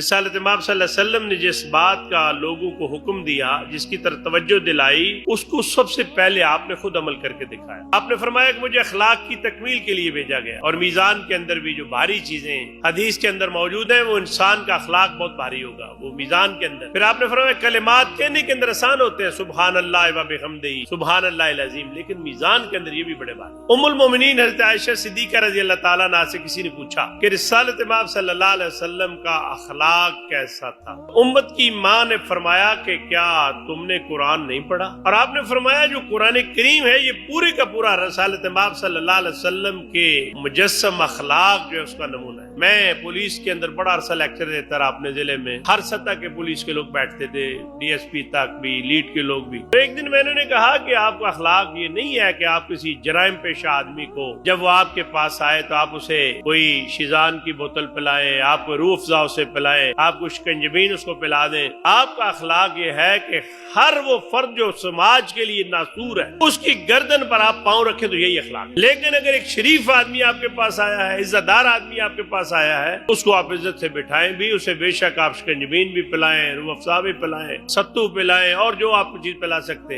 رسالت مآب صلی اللہ علیہ وسلم نے جس بات کا لوگوں کو حکم دیا، جس کی طرف توجہ دلائی، اس کو سب سے پہلے آپ نے خود عمل کر کے دکھایا۔ آپ نے فرمایا کہ مجھے اخلاق کی تکمیل کے لیے بھیجا گیا، اور میزان کے اندر بھی جو بھاری چیزیں حدیث کے اندر موجود ہیں، وہ انسان کا اخلاق بہت بھاری ہوگا، وہ میزان کے اندر۔ پھر آپ نے فرمایا کلمات کہنے کے اندر آسان ہوتے ہیں، سبحان اللہ و بحمدہ، سبحان اللہ العظیم، لیکن میزان کے اندر یہ بھی بڑے بات۔ ام المومنین حضرت عائشہ صدیقہ رضی اللہ تعالیٰ عنہا سے کسی نے پوچھا کہ رسالت مآب صلی اللہ علیہ وسلم کا اخلاق کیسا تھا؟ امت کی ماں نے فرمایا کہ کیا تم نے قرآن نہیں پڑھا؟ اور آپ نے فرمایا جو قرآن کریم ہے یہ پورے کا پورا رسالت مآب صلی اللہ علیہ وسلم کے مجسم اخلاق جو ہے اس کا نمونہ ہے۔ میں پولیس کے اندر بڑا عرصہ لیکچر دیتا رہا اپنے ضلع میں، ہر سطح کے پولیس کے لوگ بیٹھتے تھے، ڈی ایس پی تک بھی، لیڈ کے لوگ بھی۔ تو ایک دن میں نے کہا کہ آپ کا اخلاق یہ نہیں ہے کہ آپ کسی جرائم پیشہ آدمی کو جب وہ آپ کے پاس آئے تو آپ اسے کوئی شیزان کی بوتل پلائیں، آپ کو روح افزا اسے پلائیں، آپ کو شکنجبین اس کو پلا دیں۔ آپ کا اخلاق یہ ہے کہ ہر وہ فرد جو سماج کے لیے ناصور ہے اس کی گردن پر آپ پاؤں رکھیں، تو یہی اخلاق ہے۔ لیکن اگر ایک شریف آدمی آپ کے پاس آیا ہے، عزت دار آدمی آپ کے پاس آیا ہے، اس کو آپ عزت سے بٹھائیں بھی، اسے بے شک آپ شکنجبین بھی پلائیں، روح افزا بھی پلائیں، ستو پلائیں، اور جو آپ کو چیز پلا سکتے ہیں۔